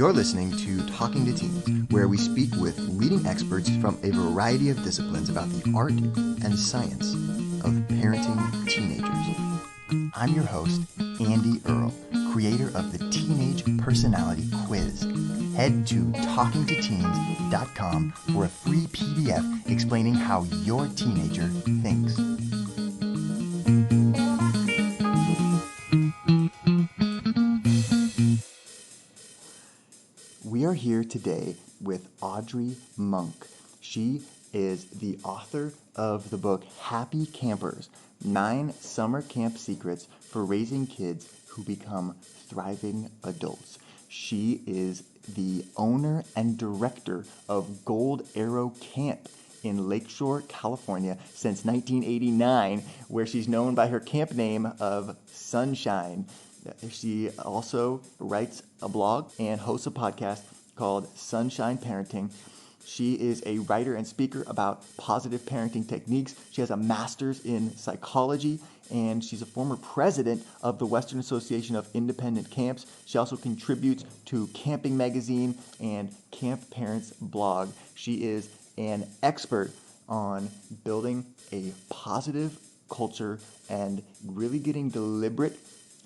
You're listening to Talking to Teens, where we speak with leading experts from a variety of disciplines about the art and science of parenting teenagers. I'm your host, Andy Earle, creator of the Teenage Personality Quiz. Head to talkingtoteens.com for a free PDF explaining how your teenager thinks. We are here today with Audrey Monke. She is the author of the book Happy Campers, 9 Summer Camp Secrets for Raising Kids Who Become Thriving Adults. She is the owner and director of Gold Arrow Camp in Lakeshore, California since 1989, where she's known by her camp name of Sunshine. She also writes a blog and hosts a podcast called Sunshine Parenting. She is a writer and speaker about positive parenting techniques. She has a master's in psychology, and she's a former president of the Western Association of Independent Camps. She also contributes to Camping Magazine and Camp Parents blog. She is an expert on building a positive culture and really getting deliberate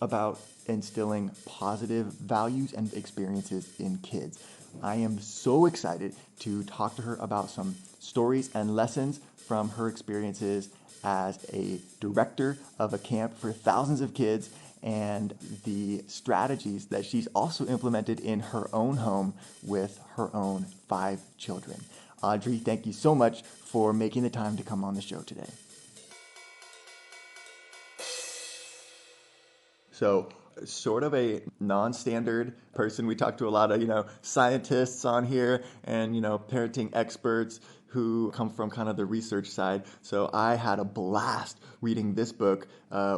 about instilling positive values and experiences in kids. I am so excited to talk to her about some stories and lessons from her experiences as a director of a camp for thousands of kids and the strategies that she's also implemented in her own home with her own 5 children. Audrey, thank you so much for making the time to come on the show today. So, sort of a non-standard person. We talk to a lot of, scientists on here and, parenting experts who come from kind of the research side. So I had a blast reading this book,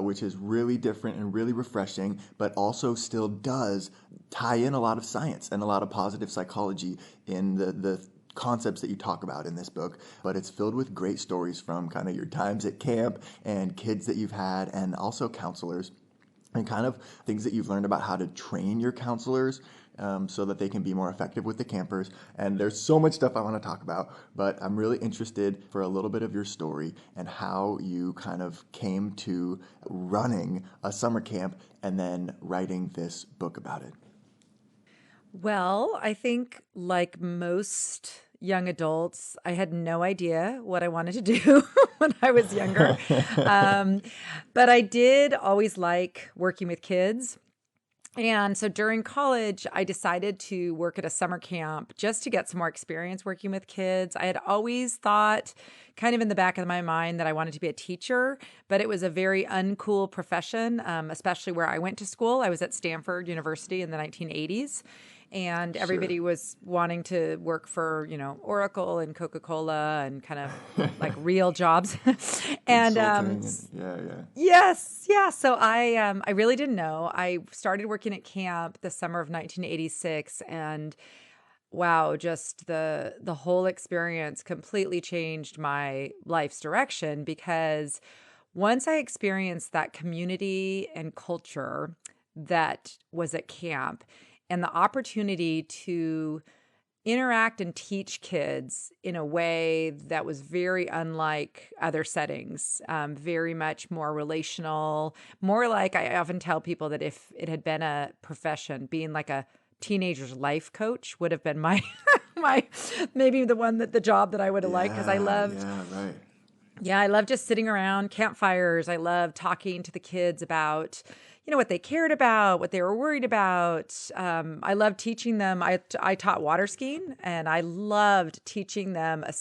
which is really different and really refreshing, but also still does tie in a lot of science and a lot of positive psychology in the concepts that you talk about in this book, but it's filled with great stories from kind of your times at camp and kids that you've had and also counselors, and kind of things that you've learned about how to train your counselors so that they can be more effective with the campers. And there's so much stuff I want to talk about, but I'm really interested for a little bit of your story and how you kind of came to running a summer camp and then writing this book about it. Well, I think like most young adults, I had no idea what I wanted to do when I was younger. But I did always like working with kids. And so during college, I decided to work at a summer camp just to get some more experience working with kids. I had always thought, kind of in the back of my mind, that I wanted to be a teacher, but it was a very uncool profession, especially where I went to school. I was at Stanford University in the 1980s. And everybody was wanting to work for, Oracle and Coca-Cola and kind of like real jobs. And yes. So I really didn't know. I started working at camp the summer of 1986, and wow, just the whole experience completely changed my life's direction, because once I experienced that community and culture that was at camp, and the opportunity to interact and teach kids in a way that was very unlike other settings, very much more relational, more like, I often tell people that if it had been a profession, being like a teenager's life coach would have been my maybe the job that I would have liked, because I loved. Yeah, I love just sitting around campfires. I love talking to the kids about, what they cared about, what they were worried about. I loved teaching them. I taught water skiing, and I loved teaching them a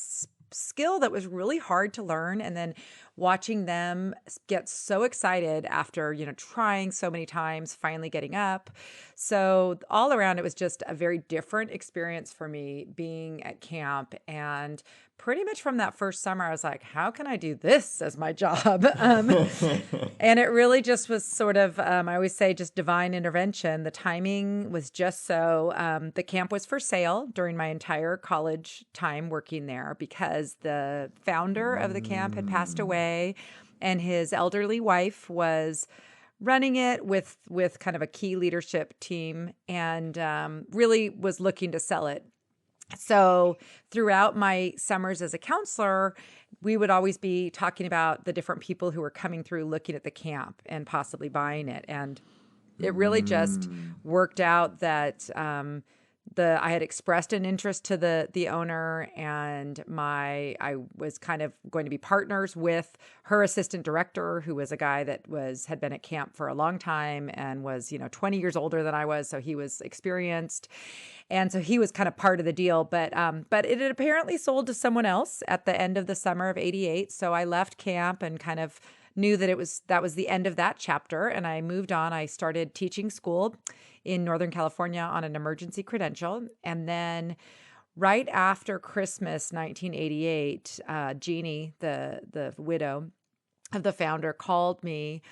skill that was really hard to learn, and then watching them get so excited after, trying so many times, finally getting up. So all around, it was just a very different experience for me being at camp. And pretty much from that first summer, I was like, how can I do this as my job? And it really just was sort of, I always say, just divine intervention. The timing was just so. The camp was for sale during my entire college time working there, because the founder of the camp had passed away, and his elderly wife was running it with kind of a key leadership team, and really was looking to sell it. So throughout my summers as a counselor, we would always be talking about the different people who were coming through looking at the camp and possibly buying it. And it really just Mm. worked out that I had expressed an interest to the owner, and I was kind of going to be partners with her assistant director, who was a guy that had been at camp for a long time and was 20 years older than I was, so he was experienced, and so he was kind of part of the deal. But it had apparently sold to someone else at the end of the summer of '88, so I left camp and kind of knew that that was the end of that chapter, and I moved on. I started teaching school in Northern California on an emergency credential. And then right after Christmas 1988, Jeannie, the widow of the founder, called me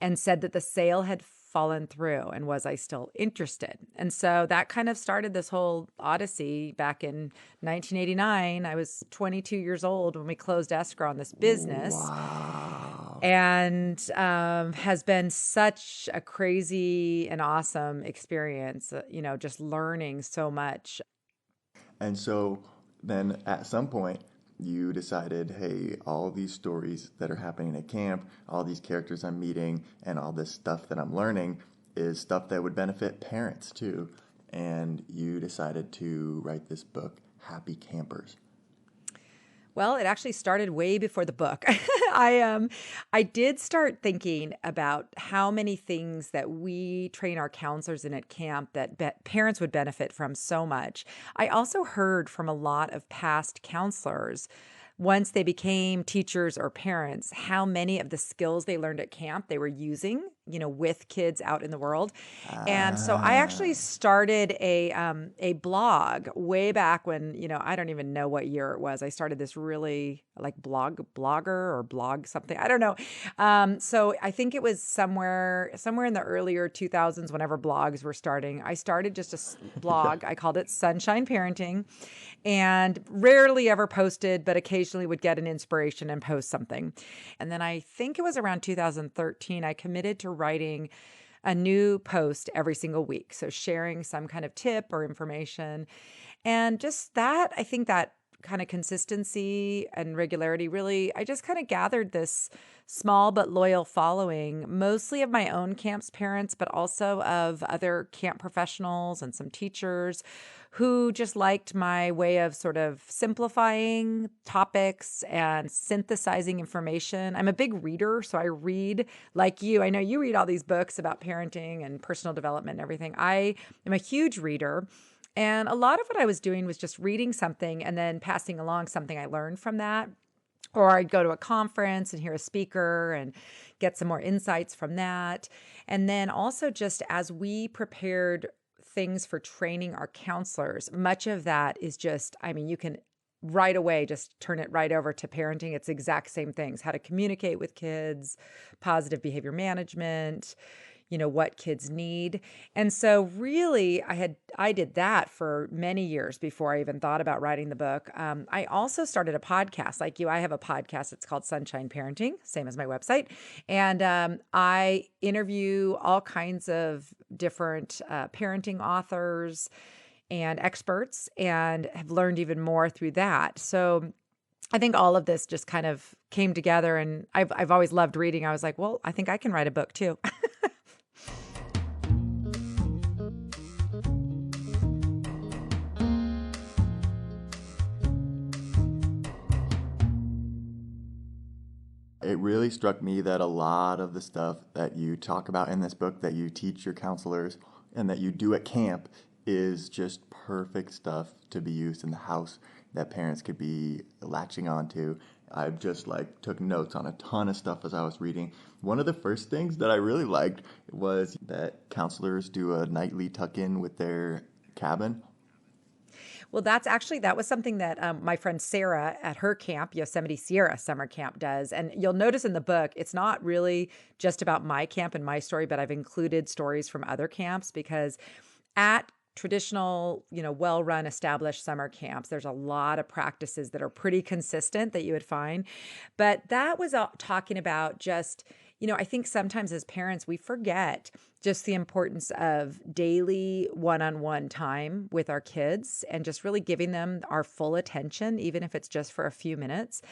and said that the sale had fallen through, and was I still interested? And so that kind of started this whole odyssey back in 1989. I was 22 years old when we closed escrow on this business. Wow. And has been such a crazy and awesome experience, just learning so much. And so then at some point, you decided, hey, all these stories that are happening at camp, all these characters I'm meeting, and all this stuff that I'm learning is stuff that would benefit parents too. And you decided to write this book, Happy Campers. Well, it actually started way before the book. I did start thinking about how many things that we train our counselors in at camp that parents would benefit from so much. I also heard from a lot of past counselors, once they became teachers or parents, how many of the skills they learned at camp they were using, with kids out in the world. And so I actually Ah. started a blog way back when, I don't even know what year it was. I started this really like blogger or blog something. I don't know. So I think it was somewhere in the earlier 2000s, whenever blogs were starting. I started just a blog. I called it Sunshine Parenting, and rarely ever posted, but occasionally would get an inspiration and post something. And then I think it was around 2013, I committed to writing a new post every single week. So sharing some kind of tip or information. And just that, I think that kind of consistency and regularity, really, I just kind of gathered this small but loyal following, mostly of my own camp's parents, but also of other camp professionals and some teachers who just liked my way of sort of simplifying topics and synthesizing information. I'm a big reader, so I read like you. I know you read all these books about parenting and personal development and everything. I am a huge reader. And a lot of what I was doing was just reading something and then passing along something I learned from that. Or I'd go to a conference and hear a speaker and get some more insights from that. And then also, just as we prepared things for training our counselors, much of that is just, you can right away just turn it right over to parenting. It's exact same things: how to communicate with kids, positive behavior management, what kids need. And so really I did that for many years before I even thought about writing the book. I also started a podcast like you. I have a podcast. It's called Sunshine Parenting, same as my website. And I interview all kinds of different parenting authors and experts, and have learned even more through that. So I think all of this just kind of came together, and I've always loved reading. I was like, well, I think I can write a book too. It really struck me that a lot of the stuff that you talk about in this book, that you teach your counselors and that you do at camp, is just perfect stuff to be used in the house that parents could be latching onto. I just took notes on a ton of stuff as I was reading. One of the first things that I really liked was that counselors do a nightly tuck-in with their cabin. Well, that was something that my friend Sarah at her camp, Yosemite Sierra Summer Camp, does. And you'll notice in the book, it's not really just about my camp and my story, but I've included stories from other camps, because at traditional, well-run, established summer camps, there's a lot of practices that are pretty consistent that you would find. But that was talking about just, I think sometimes as parents, we forget just the importance of daily one-on-one time with our kids and just really giving them our full attention, even if it's just for a few minutes.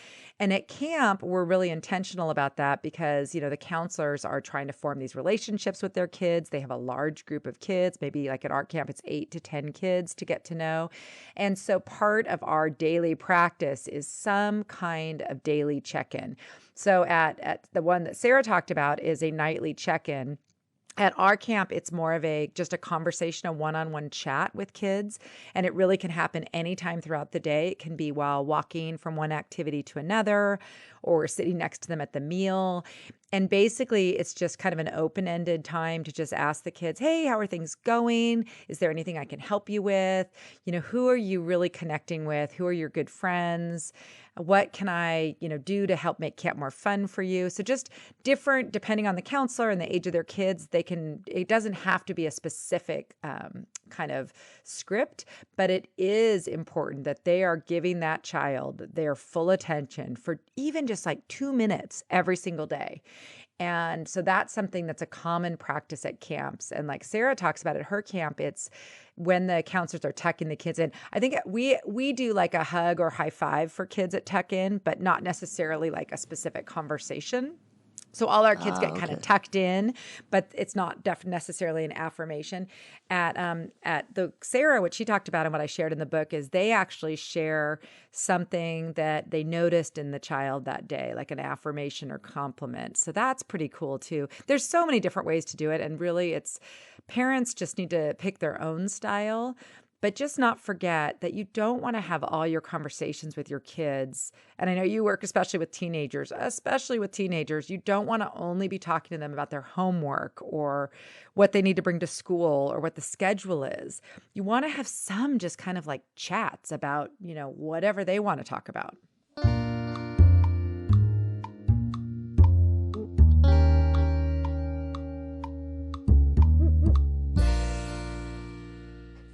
And at camp, we're really intentional about that because, the counselors are trying to form these relationships with their kids. They have a large group of kids, maybe like at our camp, it's 8 to 10 kids to get to know. And so part of our daily practice is some kind of daily check-in. So at the one that Sarah talked about is a nightly check-in. At our camp, it's more of just a conversation, a one-on-one chat with kids, and it really can happen anytime throughout the day. It can be while walking from one activity to another or sitting next to them at the meal. And basically, it's just kind of an open-ended time to just ask the kids, hey, how are things going? Is there anything I can help you with? Who are you really connecting with? Who are your good friends? What can I, do to help make camp more fun for you? So just different, depending on the counselor and the age of their kids, it doesn't have to be a specific kind of script, but it is important that they are giving that child their full attention for even just like 2 minutes every single day. And so that's something that's a common practice at camps. And like Sarah talks about at her camp, it's when the counselors are tucking the kids in. I think we do like a hug or high five for kids at tuck in, but not necessarily like a specific conversation. So all our kids get kind of Okay. tucked in, but it's not necessarily an affirmation. At the Sarah, what she talked about and what I shared in the book is they actually share something that they noticed in the child that day, like an affirmation or compliment. So that's pretty cool too. There's so many different ways to do it, and really, it's parents just need to pick their own style. But just not forget that you don't want to have all your conversations with your kids. And I know you work especially with teenagers, you don't want to only be talking to them about their homework or what they need to bring to school or what the schedule is. You want to have some just kind of like chats about, whatever they want to talk about.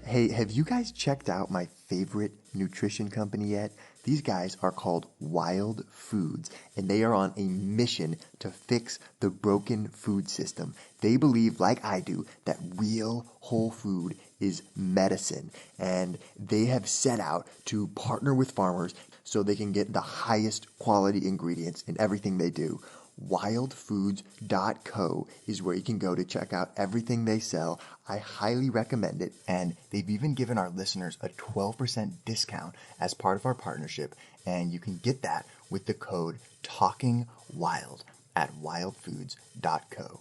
Hey, have you guys checked out my favorite nutrition company yet? These guys are called Wild Foods, and they are on a mission to fix the broken food system. They believe, like I do, that real whole food is medicine, and they have set out to partner with farmers so they can get the highest quality ingredients in everything they do. Wildfoods.co is where you can go to check out everything they sell. I highly recommend it, and they've even given our listeners a 12% discount as part of our partnership, and you can get that with the code TALKINGWILD at wildfoods.co.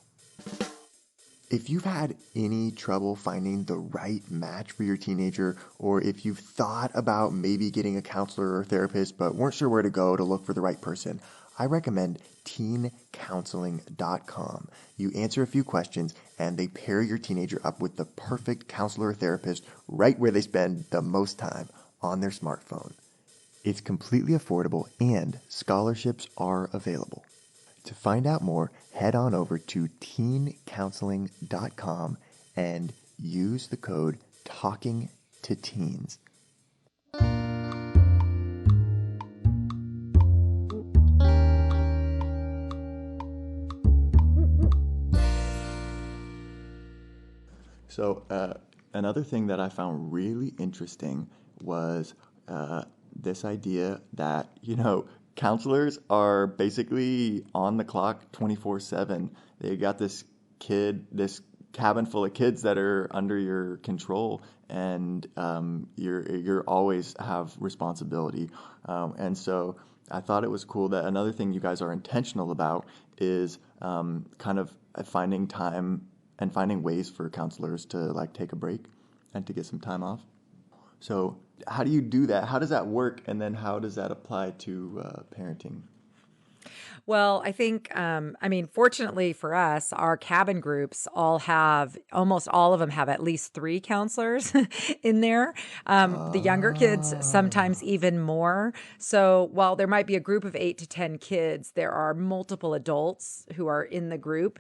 If you've had any trouble finding the right match for your teenager, or if you've thought about maybe getting a counselor or therapist but weren't sure where to go to look for the right person, I recommend teencounseling.com. You answer a few questions and they pair your teenager up with the perfect counselor or therapist right where they spend the most time, on their smartphone. It's completely affordable and scholarships are available. To find out more, head on over to teencounseling.com and use the code TALKINGTOTEENS. So another thing that I found really interesting was this idea that, counselors are basically on the clock 24/7. They got this cabin full of kids that are under your control, and you're always have responsibility. And so I thought it was cool that another thing you guys are intentional about is kind of finding time and finding ways for counselors to like take a break and to get some time off. So how do you do that? How does that work? And then how does that apply to parenting? Well, I think, fortunately for us, our cabin groups almost all of them have at least 3 counselors in there. The younger kids, sometimes even more. So while there might be a group of 8 to 10 kids, there are multiple adults who are in the group.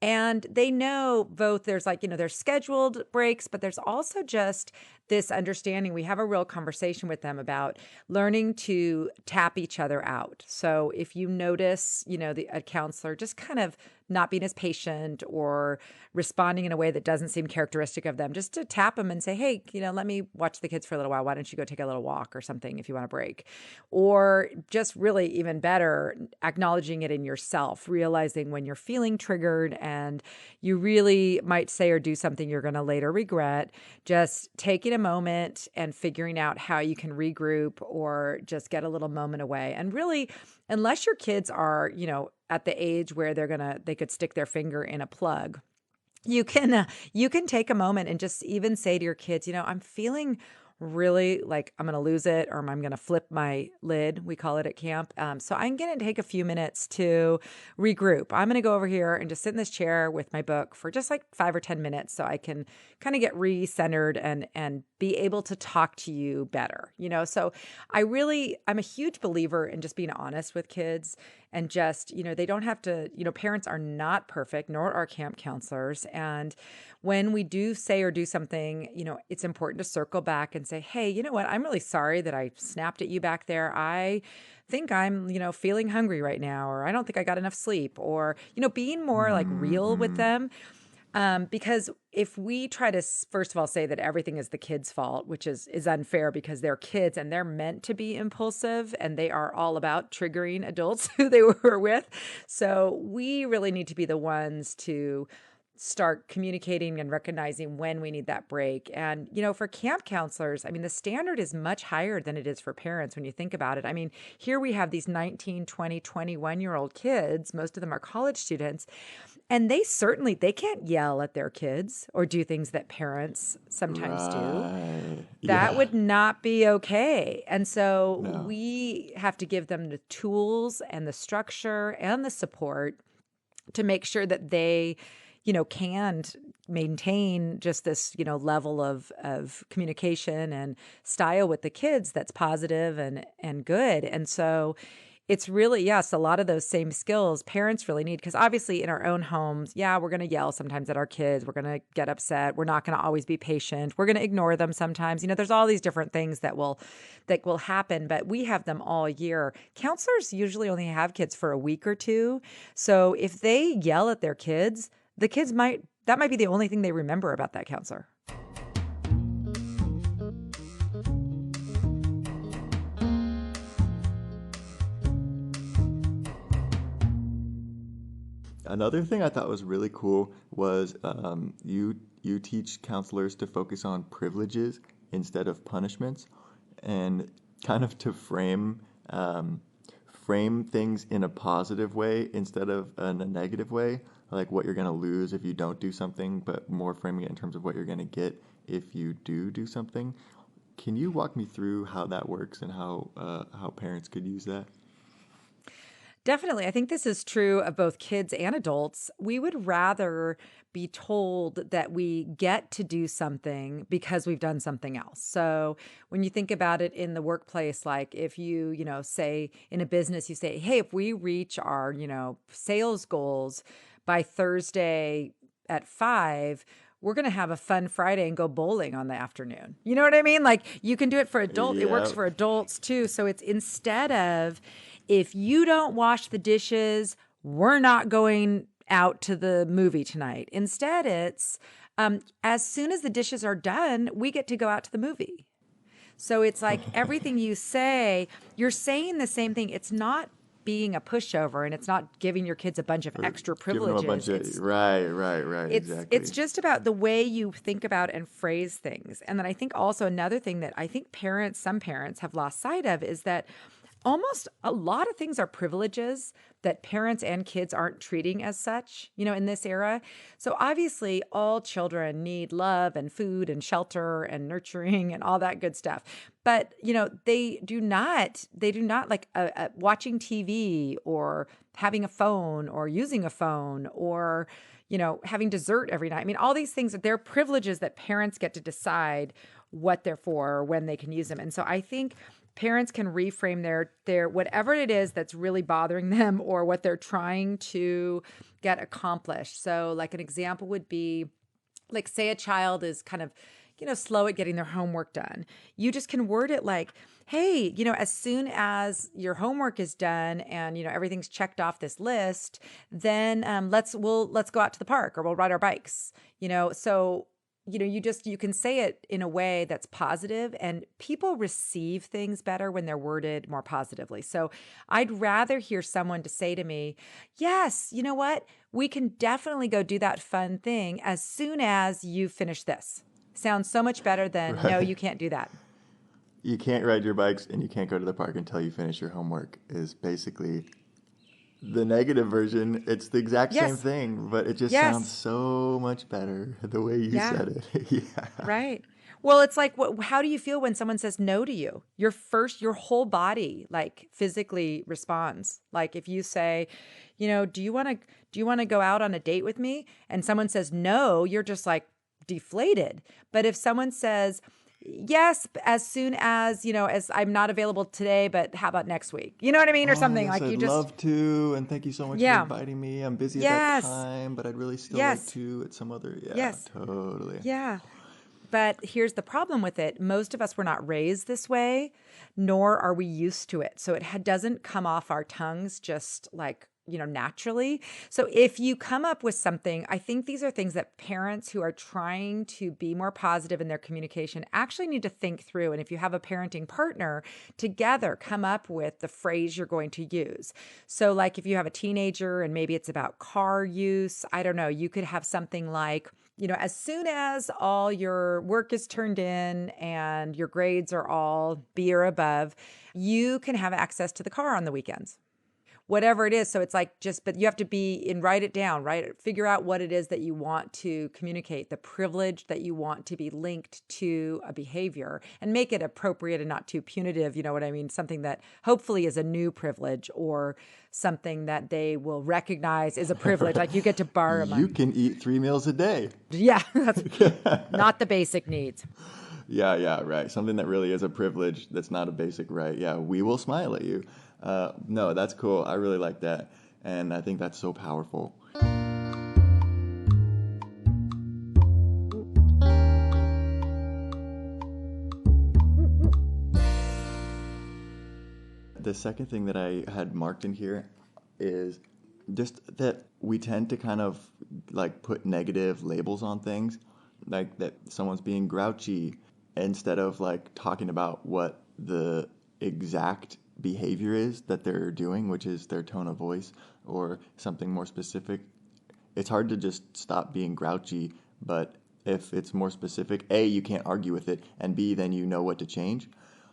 And they know both there's there's scheduled breaks, but there's also just this understanding, we have a real conversation with them about learning to tap each other out. So if you notice, a counselor just kind of not being as patient or responding in a way that doesn't seem characteristic of them, just to tap them and say, hey, let me watch the kids for a little while. Why don't you go take a little walk or something if you want a break? Or just really even better, acknowledging it in yourself, realizing when you're feeling triggered and you really might say or do something you're going to later regret, just taking a moment and figuring out how you can regroup or just get a little moment away. And really, unless your kids are, at the age where they could stick their finger in a plug, you can take a moment and just even say to your kids, I'm feeling really like I'm going to lose it, or I'm going to flip my lid. We call it at camp. So I'm going to take a few minutes to regroup. I'm going to go over here and just sit in this chair with my book for just like 5 or 10 minutes so I can kind of get re-centered and be able to talk to you better. So I'm a huge believer in just being honest with kids and just, they don't have to, parents are not perfect, nor are camp counselors. And when we do say or do something, it's important to circle back and say, hey, you know what? I'm really sorry that I snapped at you back there. I think I'm, feeling hungry right now, or I don't think I got enough sleep, or, being more like real with them. Because if we try to, first of all, say that everything is the kids' fault, which is unfair because they're kids and they're meant to be impulsive and they are all about triggering adults who they were with. So we really need to be the ones to start communicating and recognizing when we need that break. And, for camp counselors, the standard is much higher than it is for parents when you think about it. Here we have these 19, 20, 21-year-old kids, most of them are college students, and they can't yell at their kids or do things that parents sometimes do. Right. That Yeah. would not be okay. And so No. we have to give them the tools and the structure and the support to make sure that they can maintain just this, level of communication and style with the kids that's positive and good. And so it's really, yes, a lot of those same skills parents really need, because obviously in our own homes, we're going to yell sometimes at our kids. We're going to get upset. We're not going to always be patient. We're going to ignore them sometimes. There's all these different things that will happen, but we have them all year. Counselors usually only have kids for a week or two. So if they yell at their kids, that might be the only thing they remember about that counselor. Another thing I thought was really cool was you teach counselors to focus on privileges instead of punishments, and kind of to frame things in a positive way instead of in a negative way, like what you're going to lose if you don't do something, but more framing it in terms of what you're going to get if you do something. Can you walk me through how that works and how parents could use that? Definitely. I think this is true of both kids and adults. We would rather be told that we get to do something because we've done something else. So when you think about it in the workplace, like if you, say in a business, you say, hey, if we reach our, sales goals by Thursday at 5, we're going to have a fun Friday and go bowling on the afternoon. You know what I mean? Like you can do it for adults. It works Yep. for adults too. So it's instead of, if you don't wash the dishes, we're not going out to the movie tonight. Instead, it's as soon as the dishes are done, we get to go out to the movie. So it's like everything you say, you're saying the same thing. It's not being a pushover, and it's not giving your kids a bunch of extra Giving them a bunch privileges. of right, exactly. It's just about the way you think about and phrase things. And then I think also another thing that I think some parents have lost sight of is that almost a lot of things are privileges that parents and kids aren't treating as such, in this era. So obviously all children need love and food and shelter and nurturing and all that good stuff. But, they do not like watching TV or having a phone or using a phone or, having dessert every night. All these things, they're privileges that parents get to decide what they're for or when they can use them. And so I think parents can reframe their whatever it is that's really bothering them or what they're trying to get accomplished. So like an example would be, like, say a child is kind of slow at getting their homework done. You just can word it like, hey, as soon as your homework is done and, everything's checked off this list, then let's go out to the park or we'll ride our bikes, so you can say it in a way that's positive, and people receive things better when they're worded more positively. So I'd rather hear someone to say to me, yes, you know what? We can definitely go do that fun thing as soon as you finish this. Sounds so much better than, no, Right. you can't do that. You can't ride your bikes and you can't go to the park until you finish your homework is basically the negative version. It's the exact same Yes. thing, but it just sounds Yes. so much better the way you Yeah. said it. Yeah. Right. Well, it's like, how do you feel when someone says no to you? Your whole body like physically responds. Like if you say, do you want to go out on a date with me? And someone says no, you're just like deflated. But if someone says, yes, as soon as, as I'm not available today, but how about next week? You know what I mean? Or Oh, something yes, like I'd you just, love to, and thank you so much for yeah, inviting me. I'm busy at that yes, time, but I'd really still like yes, to at some other. Yeah, yes, totally. yeah. But here's the problem with it. Most of us were not raised this way, nor are we used to it. So it doesn't come off our tongues just like, naturally. So if you come up with something, I think these are things that parents who are trying to be more positive in their communication actually need to think through. And if you have a parenting partner, together come up with the phrase you're going to use. So like if you have a teenager and maybe it's about car use, I don't know, you could have something like, as soon as all your work is turned in and your grades are all B or above, you can have access to the car on the weekends. Whatever it is. So it's like but you have to write it down, right? Figure out what it is that you want to communicate, the privilege that you want to be linked to a behavior, and make it appropriate and not too punitive. You know what I mean? Something that hopefully is a new privilege or something that they will recognize is a privilege. Like you get to borrow You money. can eat 3 meals a day. Yeah, that's not the basic needs. Yeah, yeah, right. Something that really is a privilege that's not a basic right. Yeah, we will smile at you. No, that's cool. I really like that. And I think that's so powerful. The second thing that I had marked in here is just that we tend to kind of like put negative labels on things, like that someone's being grouchy instead of like talking about what the exact behavior is that they're doing, which is their tone of voice or something more specific. It's hard to just stop being grouchy, but if it's more specific, A, you can't argue with it, and B, then you know what to change.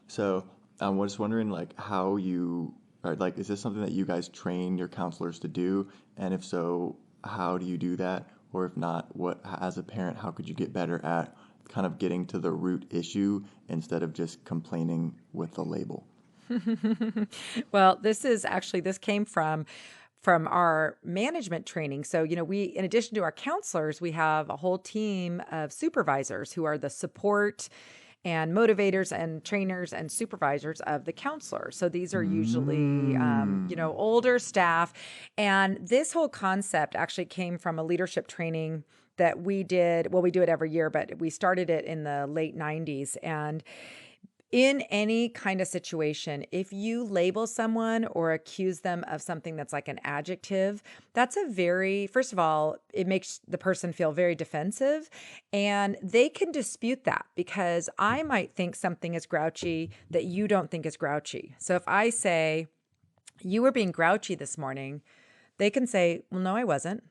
So I was just wondering, like, how you, or like, is this something that you guys train your counselors to do? And if so, how do you do that? Or if not, what, as a parent, how could you get better at kind of getting to the root issue instead of just complaining with the label? Well, this came from our management training. So, we, in addition to our counselors, we have a whole team of supervisors who are the support and motivators and trainers and supervisors of the counselor. So these are usually, Mm. older staff. And this whole concept actually came from a leadership training that we did. Well, we do it every year, but we started it in the late 90s. And in any kind of situation, if you label someone or accuse them of something that's like an adjective, first of all, it makes the person feel very defensive, and they can dispute that because I might think something is grouchy that you don't think is grouchy. So if I say, you were being grouchy this morning, they can say, well, no, I wasn't.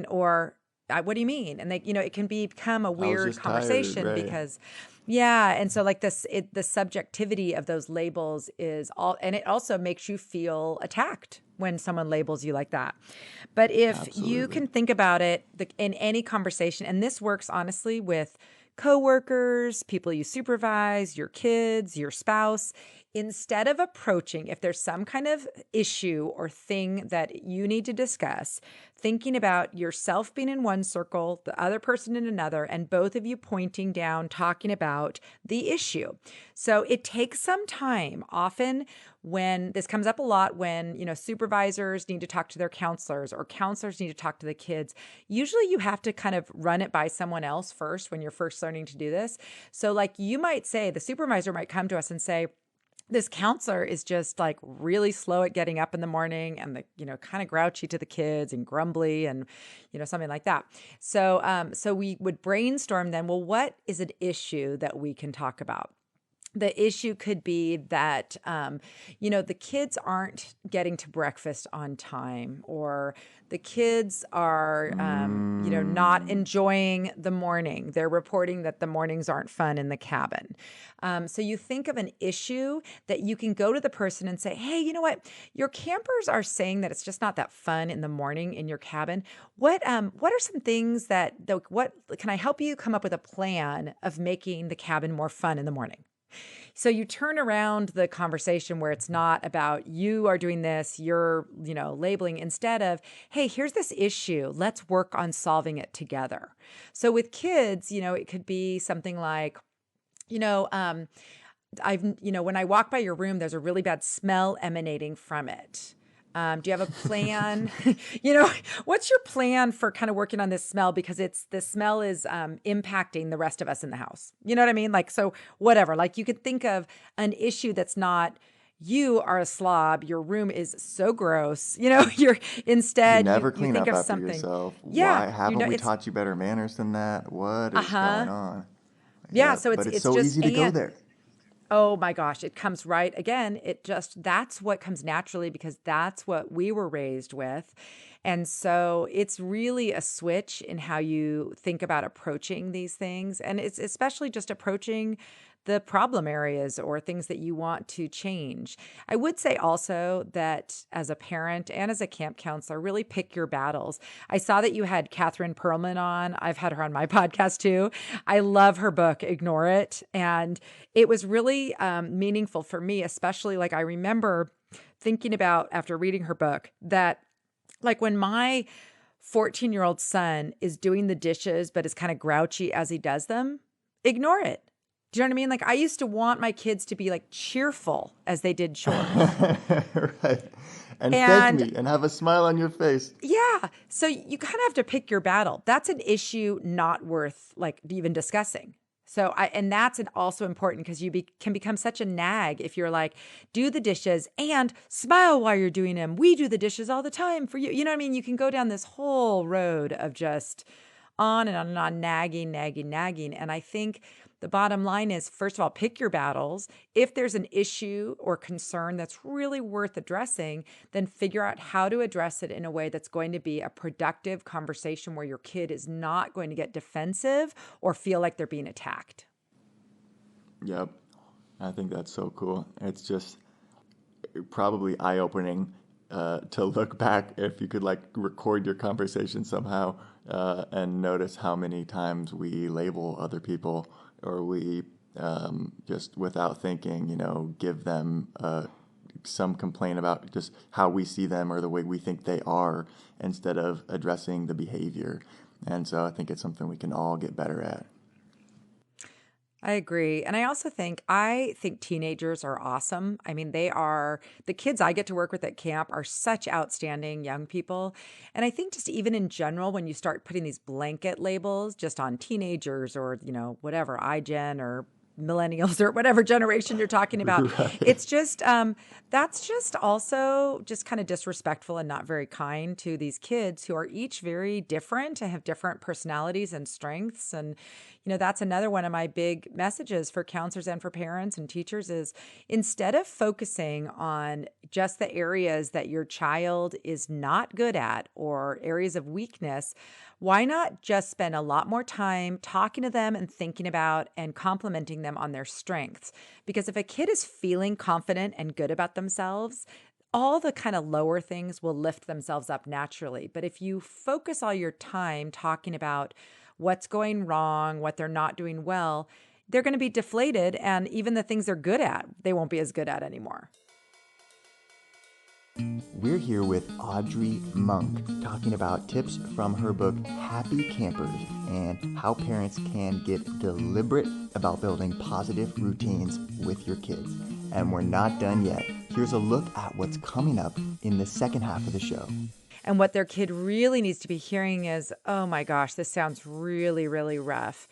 Or what do you mean? And it can become a I was weird just tired, conversation right? because, yeah. And so like the subjectivity of those labels is all, and it also makes you feel attacked when someone labels you like that. But if you Absolutely. can think about it in any conversation, and this works honestly with coworkers, people you supervise, your kids, your spouse, instead of approaching, if there's some kind of issue or thing that you need to discuss, thinking about yourself being in one circle, the other person in another, and both of you pointing down, talking about the issue. So it takes some time. Often when this comes up a lot, when, supervisors need to talk to their counselors or counselors need to talk to the kids, usually you have to kind of run it by someone else first when you're first learning to do this. So like you might say, the supervisor might come to us and say, this counselor is just like really slow at getting up in the morning and kind of grouchy to the kids and grumbly and, something like that. So we would brainstorm then, well, what is an issue that we can talk about? The issue could be that, the kids aren't getting to breakfast on time, or the kids are, not enjoying the morning. They're reporting that the mornings aren't fun in the cabin. So you think of an issue that you can go to the person and say, hey, you know what? Your campers are saying that it's just not that fun in the morning in your cabin. What are some things what can I help you come up with a plan of making the cabin more fun in the morning? So you turn around the conversation where it's not about you are doing this, you're, labeling, instead of, hey, here's this issue. Let's work on solving it together. So with kids, it could be something like, when I walk by your room, there's a really bad smell emanating from it. Do you have a plan? What's your plan for kind of working on this smell? Because the smell is impacting the rest of us in the house. You know what I mean? Like, so whatever, like you could think of an issue that's not, you are a slob, your room is so gross. You're instead, You never you clean think up of after something. yourself. Yeah. Why haven't we It's, taught you better manners than that? What is uh-huh. going on? Yeah. Yeah, So but it's it's so just, easy to go there. oh my gosh, it comes right again. That's what comes naturally because that's what we were raised with. And so it's really a switch in how you think about approaching these things. And it's especially just approaching the problem areas or things that you want to change. I would say also that as a parent and as a camp counselor, really pick your battles. I saw that you had Catherine Perlman on. I've had her on my podcast too. I love her book, Ignore It. And it was really meaningful for me, especially like I remember thinking about after reading her book that like when my 14-year-old son is doing the dishes, but is kind of grouchy as he does them, ignore it. Do you know what I mean? Like I used to want my kids to be like cheerful as they did chores. Right. And thank And me and have a smile on your face. yeah, so you kind of have to pick your battle. That's an issue not worth like even discussing. And that's also important because can become such a nag if you're like, do the dishes and smile while you're doing them. We do the dishes all the time for you. You know what I mean? You can go down this whole road of just on and on and on, nagging, nagging, nagging. And I think the bottom line is, first of all, pick your battles. If there's an issue or concern that's really worth addressing, then figure out how to address it in a way that's going to be a productive conversation where your kid is not going to get defensive or feel like they're being attacked. Yep. I think that's so cool. It's just probably eye-opening to look back if you could like record your conversation somehow and notice how many times we label other people or we just without thinking, give them some complaint about just how we see them or the way we think they are instead of addressing the behavior. And so I think it's something we can all get better at. I agree. And I think teenagers are awesome. I mean, the kids I get to work with at camp are such outstanding young people. And I think just even in general, when you start putting these blanket labels just on teenagers or, whatever, iGen or millennials or whatever generation you're talking about, Right. it's just, that's just also just kind of disrespectful and not very kind to these kids who are each very different and have different personalities and strengths. And, that's another one of my big messages for counselors and for parents and teachers is instead of focusing on just the areas that your child is not good at or areas of weakness, why not just spend a lot more time talking to them and thinking about and complimenting them on their strengths? Because if a kid is feeling confident and good about themselves, all the kind of lower things will lift themselves up naturally. But if you focus all your time talking about what's going wrong, what they're not doing well, they're going to be deflated. And even the things they're good at, they won't be as good at anymore. We're here with Audrey Monke talking about tips from her book Happy Campers and how parents can get deliberate about building positive routines with your kids. And we're not done yet. Here's a look at what's coming up in the second half of the show. And what their kid really needs to be hearing is, oh my gosh, this sounds really, really rough.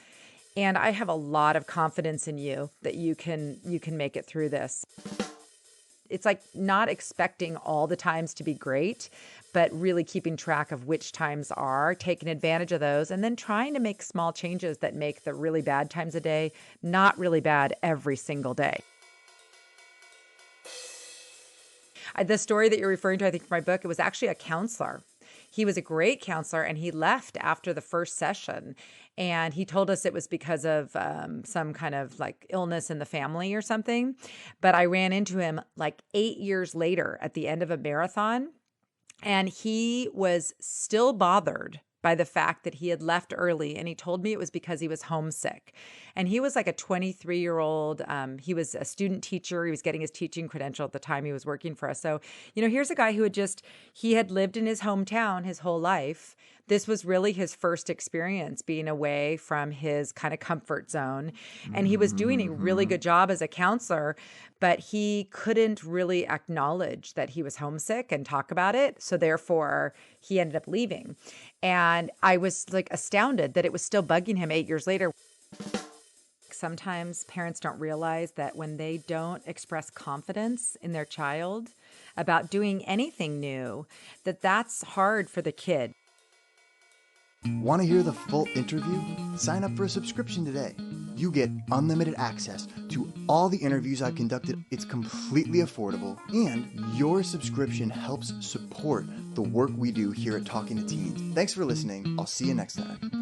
And I have a lot of confidence in you that you can make it through this. It's like not expecting all the times to be great, but really keeping track of which times are, taking advantage of those, and then trying to make small changes that make the really bad times a day not really bad every single day. The story that you're referring to, I think, from my book, it was actually a counselor. He was a great counselor, and he left after the first session. And he told us it was because of some kind of like illness in the family or something. But I ran into him like 8 years later at the end of a marathon, and he was still bothered by the fact that he had left early. And he told me it was because he was homesick. And he was like a 23-year-old. He was a student teacher. He was getting his teaching credential at the time he was working for us. So, here's a guy who he had lived in his hometown his whole life. This was really his first experience being away from his kind of comfort zone. And he was doing a really good job as a counselor, but he couldn't really acknowledge that he was homesick and talk about it. So therefore, he ended up leaving. And I was like astounded that it was still bugging him 8 years later. Sometimes parents don't realize that when they don't express confidence in their child about doing anything new, that's hard for the kid. Want to hear the full interview? Sign up for a subscription today. You get unlimited access to all the interviews I've conducted. It's completely affordable, and your subscription helps support the work we do here at Talking to Teens. Thanks for listening. I'll see you next time.